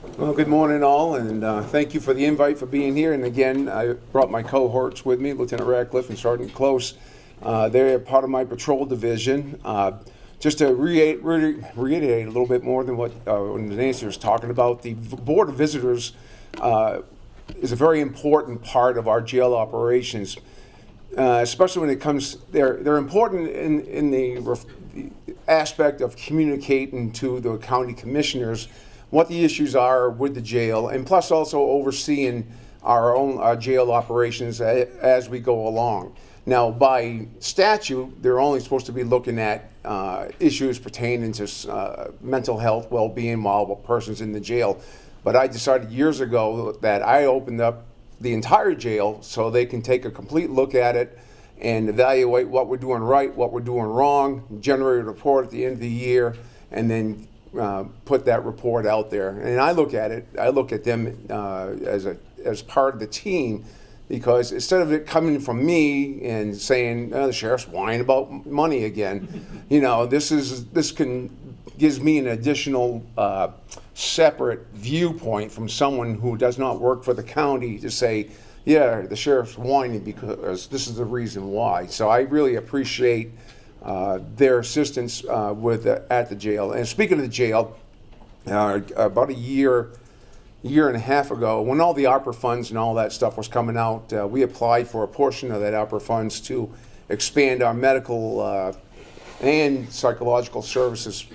Well, good morning all, and thank you for the invite for being here. And again, I brought my cohorts with me, Lieutenant Radcliffe and Sergeant Close. They're part of my patrol division. Just to reiterate a little bit more than what Nancy was talking about, the Board of Visitors is a very important part of our jail operations, especially when it comes. They're important in the aspect of communicating to the county commissioners what the issues are with the jail, and plus also overseeing our own jail operations as we go along. Now, by statute, they're only supposed to be looking at issues pertaining to mental health, well-being while a person's in the jail. But I decided years ago that I opened up the entire jail so they can take a complete look at it and evaluate what we're doing right, what we're doing wrong, generate a report at the end of the year, and then put that report out there. And I look at them as part of the team, because instead of it coming from me and saying, the sheriff's whining about money again, this gives me an additional separate viewpoint from someone who does not work for the county to say, yeah, the sheriff's whining because this is the reason why. So I really appreciate their assistance at the jail. And speaking of the jail, about a year and a half ago, when all the ARPA funds and all that stuff was coming out, we applied for a portion of that ARPA funds to expand our medical and psychological services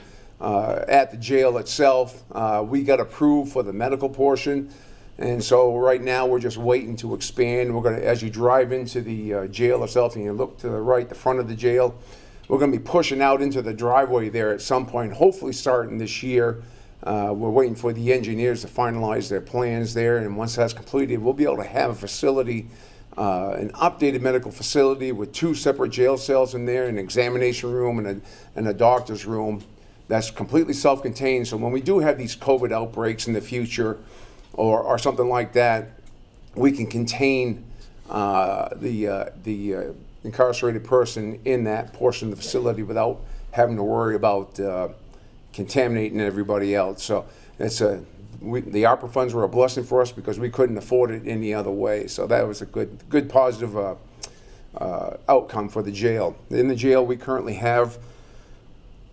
at the jail itself. We got approved for the medical portion, and so right now we're just waiting to expand. We're going to, as you drive into the jail itself and you look to the right, the front of the jail, we're going to be pushing out into the driveway there at some point, hopefully starting this year. We're waiting for the engineers to finalize their plans there, and once that's completed, we'll be able to have a facility, an updated medical facility with 2 separate jail cells in there, an examination room and a doctor's room that's completely self-contained. So when we do have these COVID outbreaks in the future or something like that, we can contain the incarcerated person in that portion of the facility without having to worry about contaminating everybody else. So it's the ARPA funds were a blessing for us because we couldn't afford it any other way. So that was a good positive outcome for the jail. In the jail, we currently have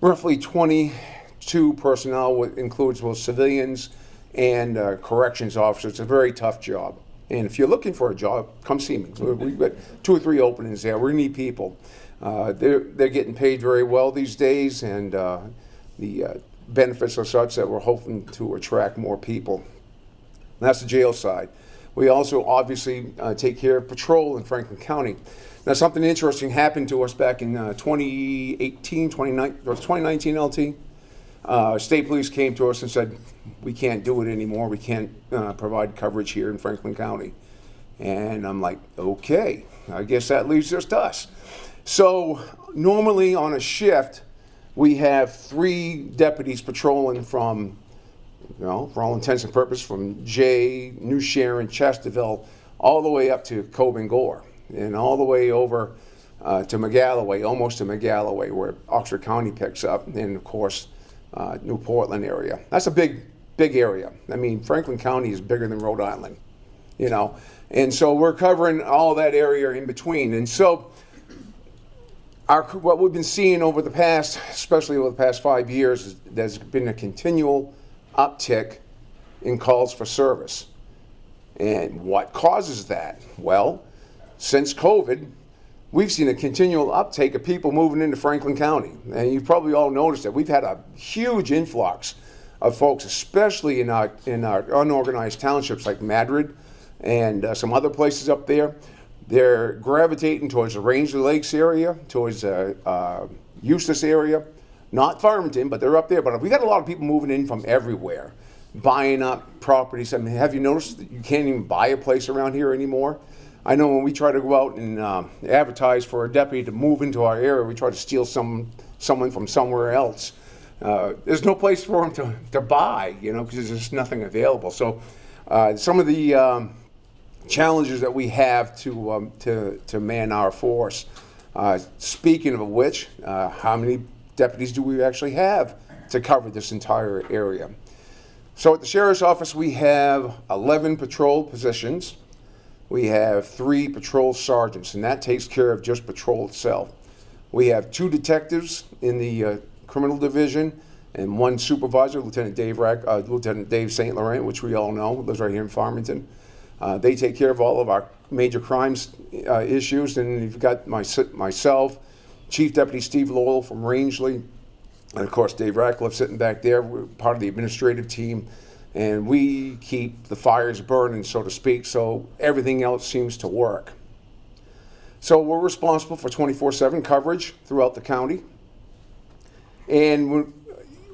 roughly 22 personnel, which includes both civilians and corrections officers. It's a very tough job. And if you're looking for a job, come see me. We've got 2 or 3 openings there. We need people. They're getting paid very well these days, and the benefits are such that we're hoping to attract more people. And that's the jail side. We also obviously take care of patrol in Franklin County. Now, something interesting happened to us back in 2019 LT. State police came to us and said, we can't do it anymore. We can't provide coverage here in Franklin County. And I'm like, okay, I guess that leaves just us. So normally on a shift, we have 3 deputies patrolling from, for all intents and purposes, from Jay, New Sharon, Chesterville, all the way up to Cobb Gore, and all the way over to McGalloway, almost to McGalloway, where Oxford County picks up, and of course, New Portland area. That's a big area. I mean, Franklin County is bigger than Rhode Island, and so we're covering all that area in between. And so what we've been seeing especially over the past 5 years, is there's been a continual uptick in calls for service. And what causes that? Well, since COVID, we've seen a continual uptake of people moving into Franklin County. And you've probably all noticed that we've had a huge influx of folks, especially in our unorganized townships like Madrid and some other places up there. They're gravitating towards the Rangeley Lakes area, towards Eustis area, not Farmington, but they're up there. But we got a lot of people moving in from everywhere, buying up properties. I mean, have you noticed that you can't even buy a place around here anymore? I know when we try to go out and advertise for a deputy to move into our area, we try to steal someone from somewhere else. There's no place for them to buy, because there's just nothing available. So some of the challenges that we have to man our force. Speaking of which, how many deputies do we actually have to cover this entire area? So at the Sheriff's Office, we have 11 patrol positions. We have 3 patrol sergeants, and that takes care of just patrol itself. We have 2 detectives in the criminal division and 1 supervisor, Lieutenant Dave St. Laurent, which we all know, lives right here in Farmington. They take care of all of our major crimes issues, and you've got myself, Chief Deputy Steve Lowell from Rangeley, and of course Dave Ratcliffe sitting back there. We're part of the administrative team, and we keep the fires burning, so to speak, so everything else seems to work. So we're responsible for 24/7 coverage throughout the county, and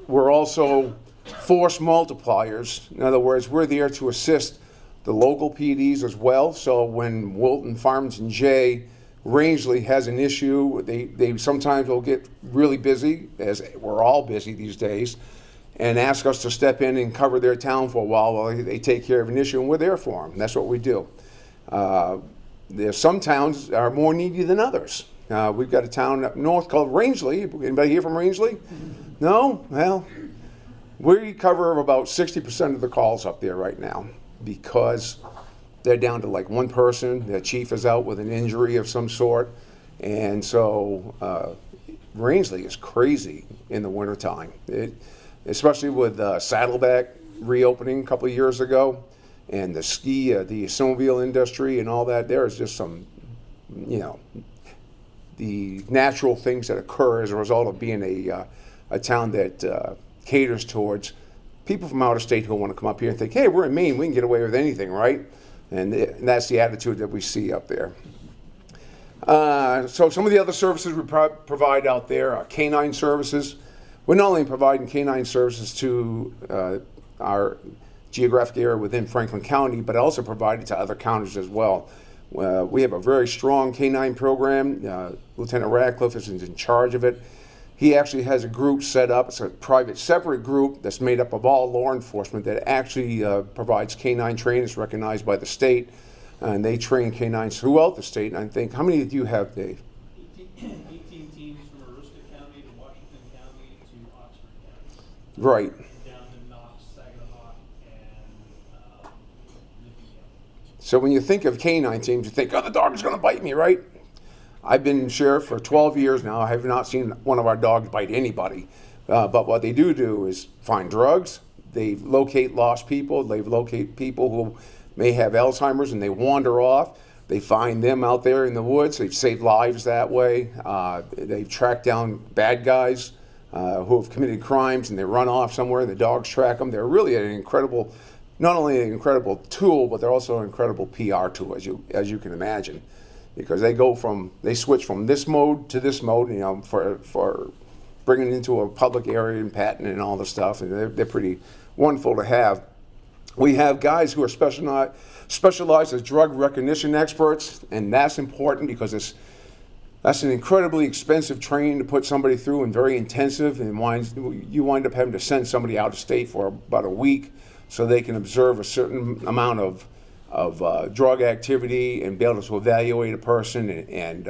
we're also force multipliers. In other words, we're there to assist the local PDs as well. So when Wilton, Farmington, Jay, Rangeley has an issue, they sometimes will get really busy, as we're all busy these days, and ask us to step in and cover their town for a while they take care of an issue, and we're there for them. That's what we do. There's some towns are more needy than others. We've got a town up north called Rangeley. Anybody here from Rangeley? No? Well, we cover about 60% of the calls up there right now because they're down to like one person. Their chief is out with an injury of some sort. And so Rangeley is crazy in the wintertime, especially with Saddleback reopening a couple of years ago. And the snowmobile industry and all that, there is just some, the natural things that occur as a result of being a town that caters towards people from out of state who want to come up here and think, hey, we're in Maine, we can get away with anything, right? And that's the attitude that we see up there. So some of the other services we provide out there are canine services. We're not only providing canine services to our geographic area within Franklin County, but also provided to other counties as well. We have a very strong canine program. Lieutenant Ratcliffe is in charge of it. He actually has a group set up. It's a private, separate group that's made up of all law enforcement that actually provides canine training. It's recognized by the state, and they train canines throughout the state. And I think, how many do you have, Dave? 18 teams from Aroostook County to Washington County to Oxford County. Right. Down to Knox, Saginaw, and Nichols. So when you think of canine teams, you think, oh, the dog is going to bite me, right? I've been sheriff for 12 years now. I have not seen one of our dogs bite anybody. But what they do is find drugs. They locate lost people. They locate people who may have Alzheimer's and they wander off. They find them out there in the woods. They've saved lives that way. They've tracked down bad guys who have committed crimes and they run off somewhere. The dogs track them. They're really an incredible, not only an incredible tool, but they're also an incredible PR tool, as you can imagine. Because they switch from this mode to this mode, for bringing it into a public area and patent and all the stuff, and they're pretty wonderful to have. We have guys who are specialized as drug recognition experts, and that's important because that's an incredibly expensive training to put somebody through and very intensive, and you wind up having to send somebody out of state for about a week so they can observe a certain amount of drug activity and be able to evaluate a person and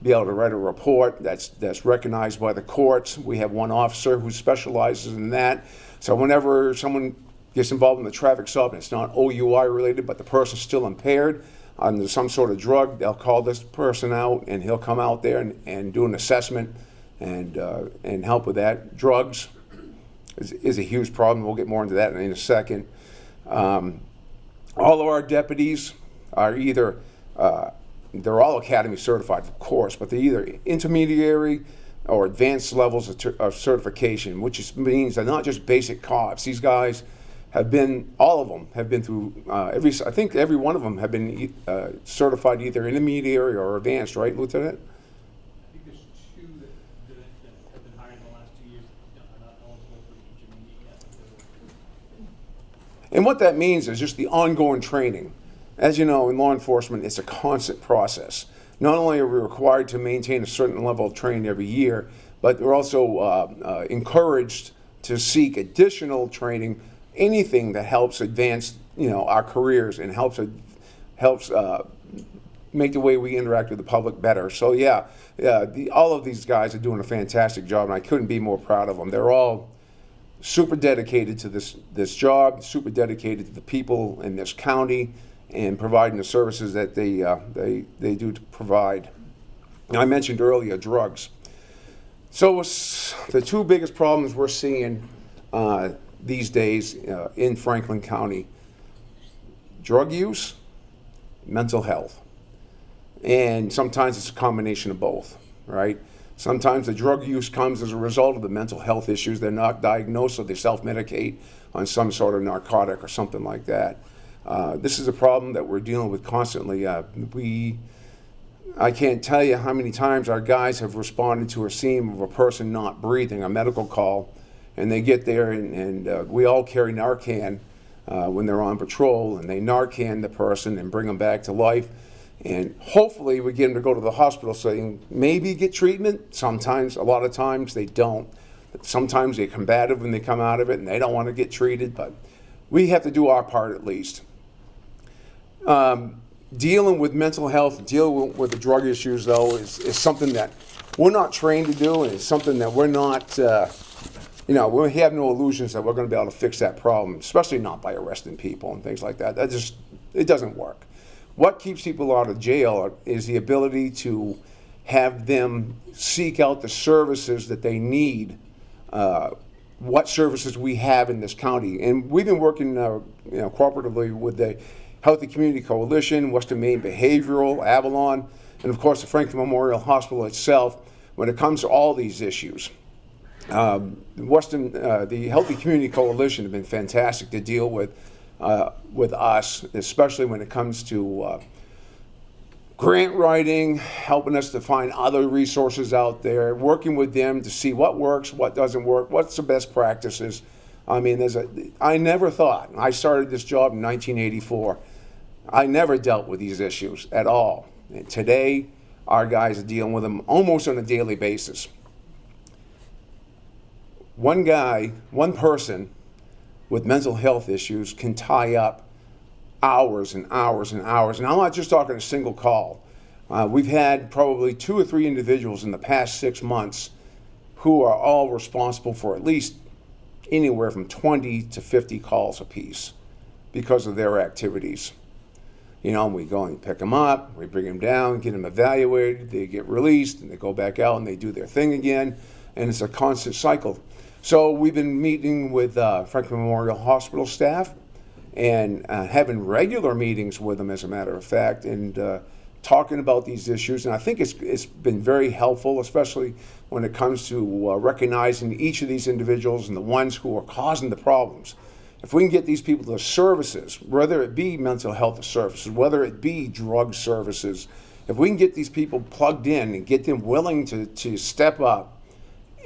be able to write a report that's recognized by the courts. We have one officer who specializes in that. So whenever someone gets involved in the traffic stop and it's not OUI related, but the person's still impaired under some sort of drug, they'll call this person out and he'll come out there and do an assessment and help with that. Drugs is a huge problem. We'll get more into that in a second. All of our deputies are either, they're all academy certified, of course, but they're either intermediary or advanced levels of certification, which means they're not just basic cops. These guys all of them have been through, I think every one of them have been certified either intermediary or advanced, right, Lieutenant? I think there's 2 that have been hired in the last 2 years that are not eligible for the intermediate yet. And what that means is just the ongoing training. As you know, in law enforcement, it's a constant process. Not only are we required to maintain a certain level of training every year, but we're also encouraged to seek additional training, anything that helps advance, our careers and helps make the way we interact with the public better. So all of these guys are doing a fantastic job, and I couldn't be more proud of them. They're all super dedicated to this job, super dedicated to the people in this county, and providing the services that they do to provide. Now, I mentioned earlier drugs. So the two biggest problems we're seeing these days in Franklin County: drug use, mental health. And sometimes it's a combination of both, right? Sometimes the drug use comes as a result of the mental health issues. They're not diagnosed, so they self-medicate on some sort of narcotic or something like that. This is a problem that we're dealing with constantly. I can't tell you how many times our guys have responded to a scene of a person not breathing, a medical call, and they get there and we all carry Narcan when they're on patrol, and they Narcan the person and bring them back to life. And hopefully we get them to go to the hospital so they can maybe get treatment. Sometimes, a lot of times they don't. Sometimes they're combative when they come out of it and they don't want to get treated, but we have to do our part at least. Dealing with mental health, dealing with the drug issues, though, is something that we're not trained to do, and it's something that we're not, we have no illusions that we're going to be able to fix that problem, especially not by arresting people and things like that. It doesn't work. What keeps people out of jail is the ability to have them seek out the services that they need, what services we have in this county. And we've been working cooperatively with the Healthy Community Coalition, Western Maine Behavioral, Avalon, and of course the Franklin Memorial Hospital itself when it comes to all these issues. The Healthy Community Coalition have been fantastic to deal with us, especially when it comes to grant writing, helping us to find other resources out there, working with them to see what works, what doesn't work, what's the best practices. I mean, I never thought, I started this job in 1984, I never dealt with these issues at all. And today, our guys are dealing with them almost on a daily basis. One person with mental health issues can tie up hours and hours and hours. And I'm not just talking a single call. We've had probably 2 or 3 individuals in the past 6 months who are all responsible for at least anywhere from 20 to 50 calls apiece because of their activities. We go and pick them up, we bring them down, get them evaluated, they get released, and they go back out and they do their thing again, and it's a constant cycle. So we've been meeting with Franklin Memorial Hospital staff and having regular meetings with them, as a matter of fact, and talking about these issues. And I think it's been very helpful, especially when it comes to recognizing each of these individuals and the ones who are causing the problems. If we can get these people to services, whether it be mental health services, whether it be drug services, if we can get these people plugged in and get them willing to step up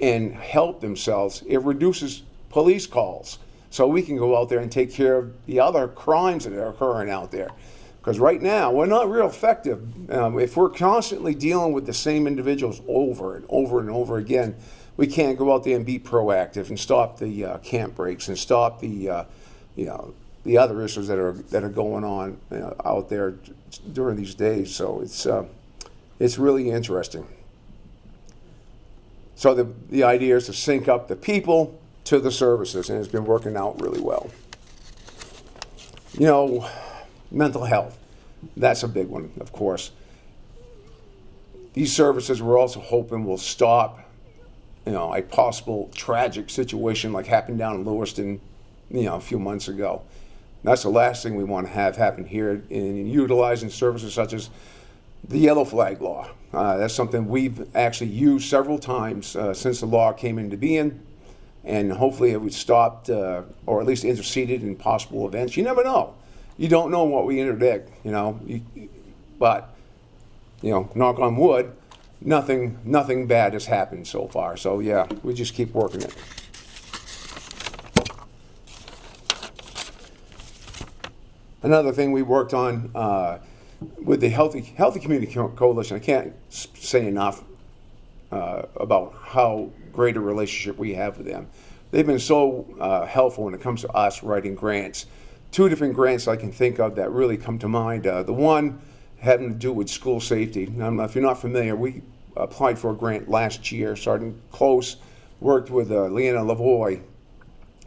and help themselves, it reduces police calls. So we can go out there and take care of the other crimes that are occurring out there. Because right now, we're not real effective. If we're constantly dealing with the same individuals over and over and over again, we can't go out there and be proactive and stop the camp breaks and stop the other issues that are going on out there during these days. So it's really interesting. So the idea is to sync up the people to the services, and it's been working out really well. Mental health, that's a big one, of course. These services we're also hoping will stop a possible tragic situation like happened down in Lewiston, a few months ago. That's the last thing we want to have happen here in utilizing services such as the yellow flag law. That's something we've actually used several times since the law came into being, and hopefully it would stop or at least interceded in possible events. You never know. You don't know what we interdict, but knock on wood, nothing bad has happened so far. So yeah, we just keep working it. Another thing we worked on with the Healthy Community Coalition, I can't say enough about how great a relationship we have with them. They've been so helpful when it comes to us writing grants. 2 different grants I can think of that really come to mind. The one having to do with school safety. Now, if you're not familiar, we applied for a grant last year, starting close, worked with Leanna Lavoie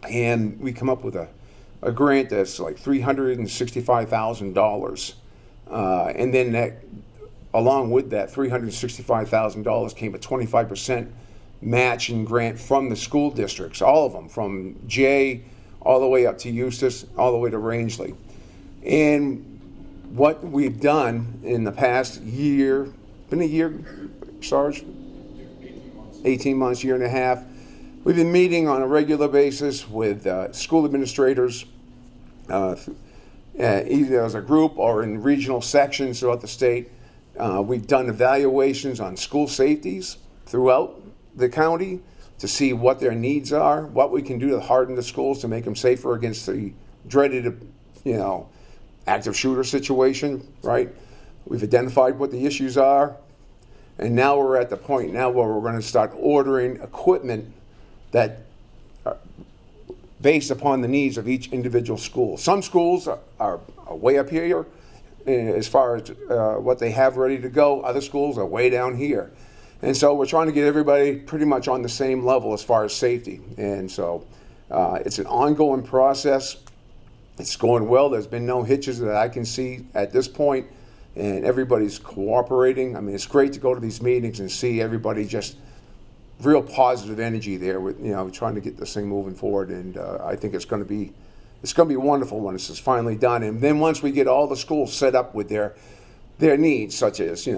and we come up with a grant that's like $365,000. And then that, along with that $365,000 came a 25% matching grant from the school districts, all of them, from Jay all the way up to Eustis, all the way to Rangeley. And what we've done in the past year, been a year, Sarge? 18 months, year and a half. We've been meeting on a regular basis with school administrators, either as a group or in regional sections throughout the state. We've done evaluations on school safeties throughout the county to see what their needs are, what we can do to harden the schools to make them safer against the dreaded, active shooter situation, right? We've identified what the issues are, and now we're at the point now where we're going to start ordering equipment that are based upon the needs of each individual school. Some schools are way up here as far as what they have ready to go. Other schools are way down here. And so we're trying to get everybody pretty much on the same level as far as safety. And so it's an ongoing process. It's going well. There's been no hitches that I can see at this point, and everybody's cooperating. I mean, it's great to go to these meetings and see everybody just real positive energy there with, trying to get this thing moving forward. And I think it's going to be wonderful when this is finally done. And then once we get all the schools set up with their needs, such as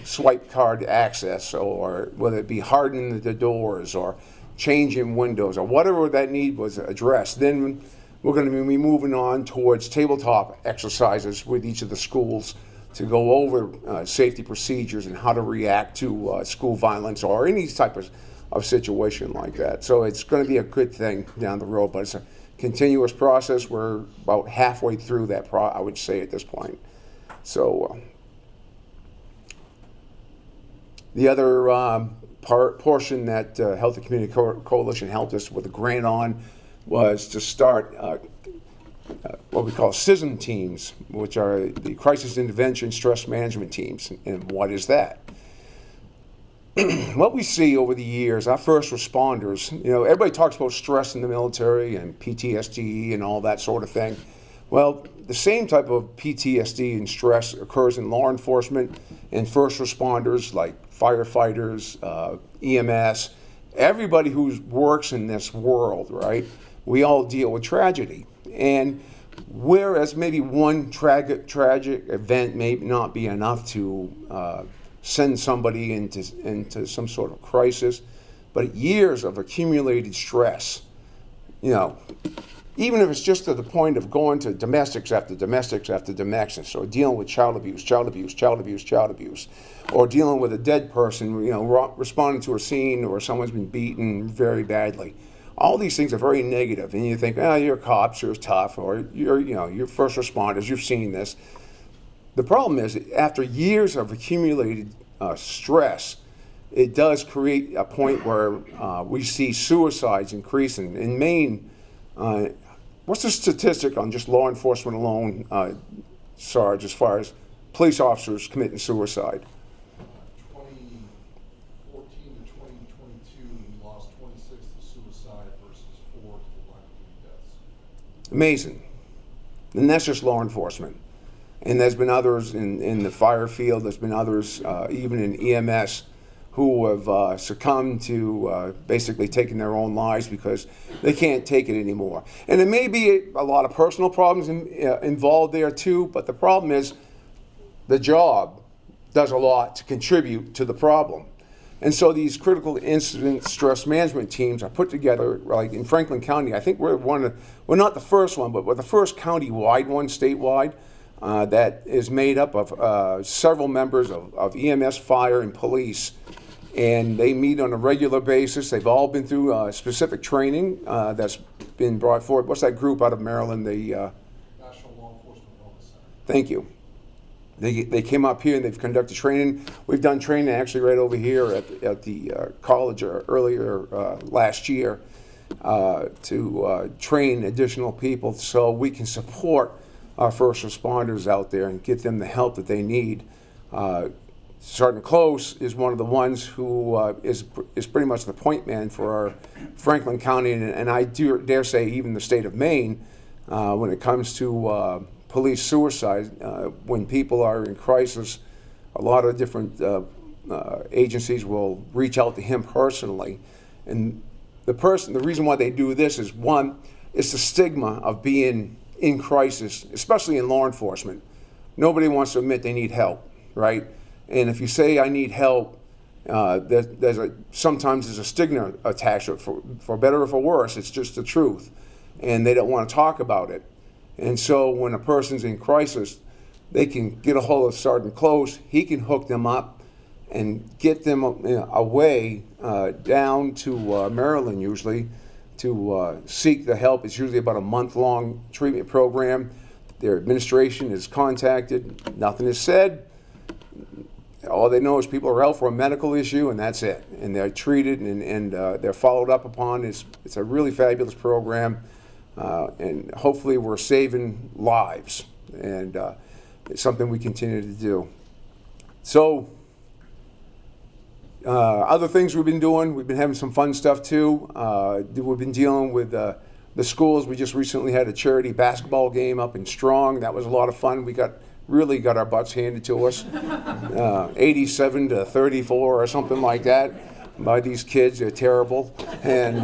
swipe card access, or whether it be hardening the doors or changing windows or whatever that need was addressed, then we're going to be moving on towards tabletop exercises with each of the schools to go over safety procedures and how to react to school violence or any type of situation like that. So it's going to be a good thing down the road, but it's a continuous process. We're about halfway through that I would say at this point. So the other portion that Health and Community Coalition helped us with a grant on was to start what we call CISM teams, which are the Crisis Intervention Stress Management Teams. And what is that? What we see over the years, our first responders, everybody talks about stress in the military and PTSD and all that sort of thing. Well, the same type of PTSD and stress occurs in law enforcement and first responders like firefighters, EMS, everybody who works in this world, right? We all deal with tragedy. And whereas maybe one tragic event may not be enough to send somebody into some sort of crisis, but years of accumulated stress, even if it's just to the point of going to domestics after domestics after domestics, or dealing with child abuse, or dealing with a dead person, responding to a scene where someone's been beaten very badly. All these things are very negative, and you think, you're cops, you're tough, or you're first responders, you've seen this. The problem is, after years of accumulated stress, it does create a point where we see suicides increasing. In Maine, what's the statistic on just law enforcement alone, Sarge, as far as police officers committing suicide? 2014 to 2022, we lost 26 to suicide versus 4 to the line of deaths. Amazing. And that's just law enforcement. And there's been others in the fire field, there's been others even in EMS who have succumbed to basically taking their own lives because they can't take it anymore. And there may be a lot of personal problems involved there too, but the problem is the job does a lot to contribute to the problem. And so these critical incident stress management teams are put together, like in Franklin County. I think we're not the first one, but we're the first county-wide one, statewide, that is made up of several members of EMS, fire, and police. And they meet on a regular basis. They've all been through specific training that's been brought forward. What's that group out of Maryland? The National Law Enforcement Wellness Center. Thank you. They came up here and they've conducted training. We've done training actually right over here at the college earlier last year to train additional people so we can support our first responders out there and get them the help that they need. Sergeant Close is one of the ones who is pretty much the point man for our Franklin County, and I dare say even the state of Maine, when it comes to police suicide. When people are in crisis, a lot of different agencies will reach out to him personally. And the reason why they do this is, one, it's the stigma of being in crisis, especially in law enforcement. Nobody wants to admit they need help, right? And if you say I need help, sometimes there's a stigma attached to it. For better or for worse, it's just the truth, and they don't want to talk about it. And so when a person's in crisis, they can get a hold of Sergeant Close. He can hook them up and get them away down to Maryland, usually, to seek the help. It's usually about a month-long treatment program. Their administration is contacted. Nothing is said. All they know is people are out for a medical issue, and that's it. And they're treated and they're followed up upon. It's a really fabulous program, and hopefully we're saving lives. And it's something we continue to do. So, other things we've been doing, we've been having some fun stuff too. We've been dealing with the schools. We just recently had a charity basketball game up in Strong. That was a lot of fun. We really got our butts handed to us, 87 to 34 or something like that by these kids. They're terrible. And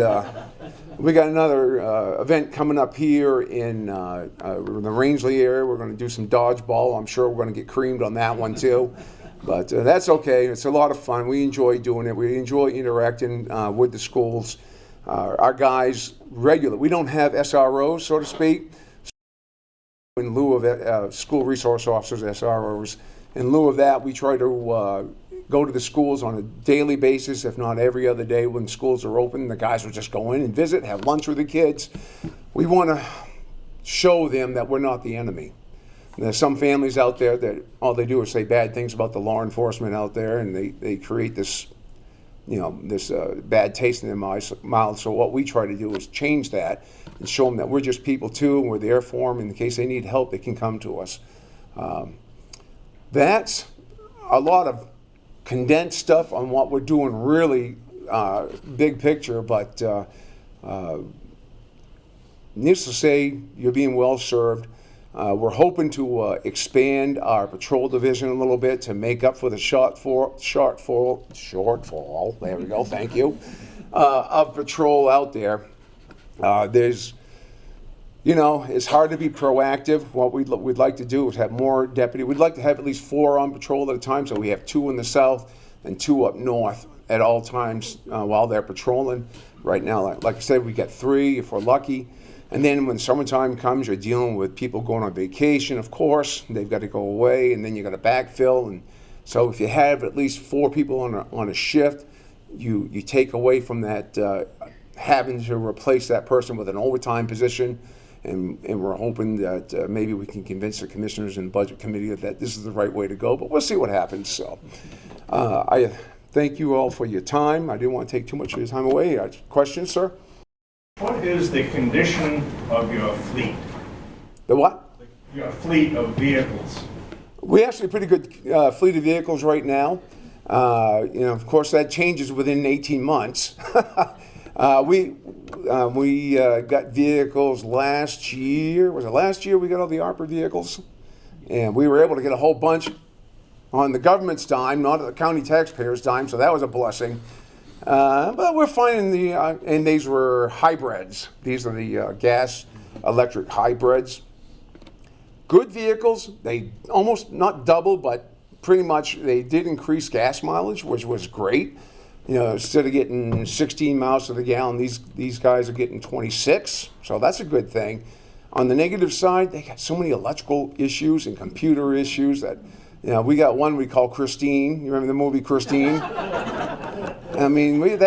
we got another event coming up here in the Rangeley area. We're going to do some dodgeball. I'm sure we're going to get creamed on that one too. But that's okay. It's a lot of fun. We enjoy doing it. We enjoy interacting with the schools. Our guys regularly. We don't have SROs, so to speak. In lieu of school resource officers, SROs, in lieu of that, we try to go to the schools on a daily basis, if not every other day when schools are open. The guys will just go in and visit, have lunch with the kids. We want to show them that we're not the enemy. There's some families out there that all they do is say bad things about the law enforcement out there, and they create this, this bad taste in their mouth. So what we try to do is change that and show them that we're just people too, and we're there for them. In case they need help, they can come to us. That's a lot of condensed stuff on what we're doing, really big picture, but needless to say, you're being well served. We're hoping to expand our patrol division a little bit to make up for the shortfall, there we go, thank you, of patrol out there. It's hard to be proactive. What we'd like to do is have more deputies. We'd like to have at least 4 on patrol at a time, so we have 2 in the south and 2 up north at all times while they're patrolling. Right now, like I said, we got 3 if we're lucky. And then when summertime comes, you're dealing with people going on vacation, of course. They've got to go away, and then you got to backfill. And so if you have at least 4 people on a shift, you take away from that having to replace that person with an overtime position. And we're hoping that maybe we can convince the commissioners and budget committee that this is the right way to go. But we'll see what happens. So I thank you all for your time. I didn't want to take too much of your time away. Questions, sir? What is the condition of your fleet? The what? Your fleet of vehicles. We actually have a pretty good fleet of vehicles right now. Of course, that changes within 18 months. We got vehicles last year. Was it last year we got all the ARPA vehicles? And we were able to get a whole bunch on the government's dime, not the county taxpayers' dime, so that was a blessing. But we're finding and these were hybrids. These are the gas electric hybrids. Good vehicles. They almost not double, but pretty much they did increase gas mileage, which was great. Instead of getting 16 miles to the gallon, these guys are getting 26. So that's a good thing. On the negative side, they got so many electrical issues and computer issues that, we got one we call Christine. You remember the movie Christine? I mean, we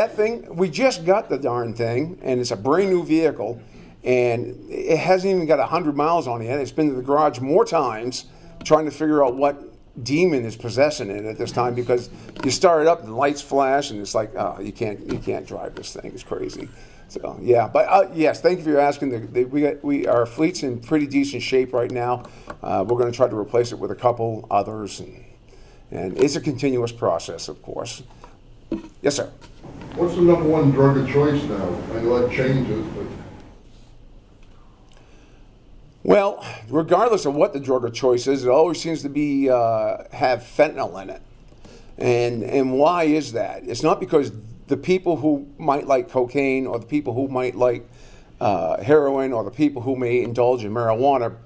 just got the darn thing, and it's a brand new vehicle, and it hasn't even got 100 miles on it yet. It's been to the garage more times trying to figure out what demon is possessing it at this time, because you start it up and the lights flash, and it's like, oh, you can't drive this thing. It's crazy. So yeah, but yes, thank you for asking. Our fleet's in pretty decent shape right now. We're going to try to replace it with a couple others, And it's a continuous process, of course. Yes, sir. What's the number one drug of choice now? I know that changes, but Well, regardless of what the drug of choice is, it always seems to be have fentanyl in it. And why is that? It's not because the people who might like cocaine or the people who might like heroin or the people who may indulge in marijuana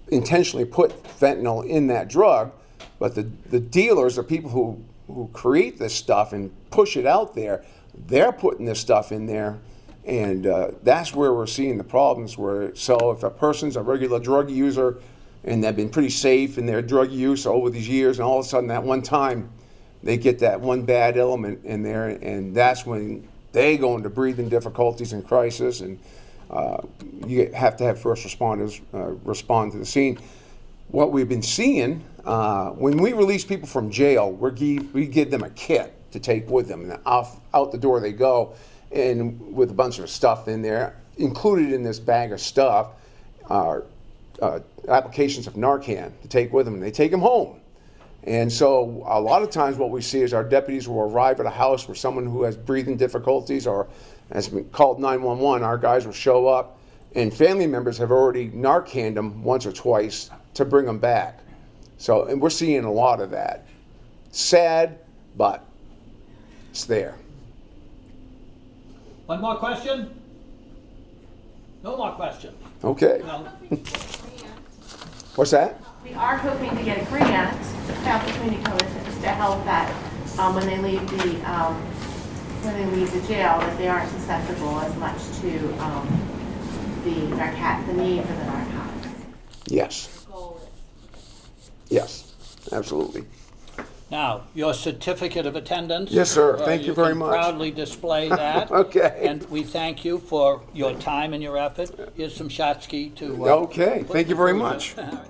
intentionally put fentanyl in that drug, but the dealers, the people who create this stuff and push it out there, they're putting this stuff in there, and that's where we're seeing the problems. So if a person's a regular drug user and they've been pretty safe in their drug use over these years, and all of a sudden that one time they get that one bad element in there, and that's when they go into breathing difficulties and crisis, and you have to have first responders respond to the scene. What we've been seeing, when we release people from jail, we give them a kit to take with them, and out the door they go, and with a bunch of stuff in there. Included in this bag of stuff are applications of Narcan to take with them, and they take them home. And so a lot of times what we see is our deputies will arrive at a house where someone who has breathing difficulties or has been called 911, our guys will show up, and family members have already Narcaned them once or twice to bring them back. So, and we're seeing a lot of that. Sad, but it's there. One more question? No more questions? Okay. No. What's that? We are hoping to get a grant out the community coalitions to help that when they leave the jail, that they aren't susceptible as much to the need for the narcotics. Yes. The goal is Yes. Absolutely. Now, your certificate of attendance. Yes, sir. Thank you very can much. proudly display that. Okay. And we thank you for your time and your effort. Here's some Shotsky to. Okay. put Thank you in very the much. cruiser.